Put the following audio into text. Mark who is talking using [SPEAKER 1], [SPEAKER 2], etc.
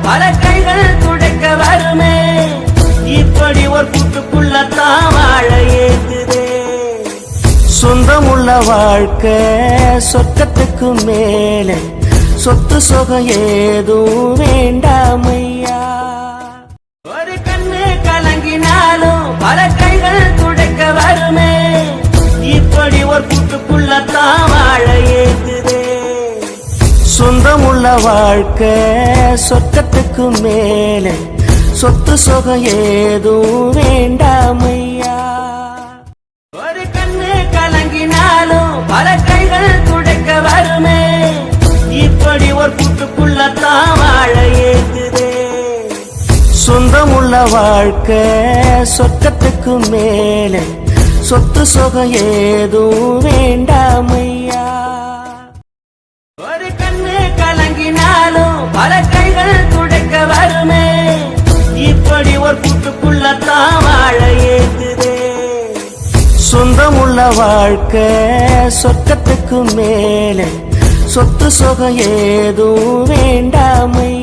[SPEAKER 1] பல கைகள் துடைக்க வருமே. இப்படி ஒரு கூட்டுக்குள்ளத்தான் வாழ ஏங்குதே. சொந்தமுள்ள வாழ்க்கை சொர்க்கத்துக்கு மேலே, சொத்து சொகம் ஏதும் வேண்டாமையா. ஒரு கண்ணு கலங்கினாலும் பல கைகள் துடைக்க வருமே. இப்படி ஒரு கூட்டுக்குள்ளத்தான் வாழ ஏங்குதே. சொந்தமுள்ள வாழ்க்கை சொர்க்கத்துக்கு மேலே, சொத்து சொகம் ஏதும் வேண்டாமையா. ஒரு கண்ணு கலங்கினாலும் பல கைகள் துடைக்க வருமே. இப்படி ஒரு கூட்டுக்குள்ளத்தான் வாழ ஏங்குதே. சொந்தமுள்ள வாழ்க்கை சொர்க்கத்துக்கு மேலே, சொத்து சொகம் ஏதும் வேண்டாமையா. ஒரு கண்ணு கலங்கினாலும் பல கைகள் துடைக்க வருமே. இப்படி ஒரு கூட்டுக்குள்ளத்தான் வாழ ஏங்குதே. சொந்தமுள்ள வாழ்க்கை சொர்க்கத்துக்கு மேலே, சொத்து சொகம் ஏதும் வேண்டாமை.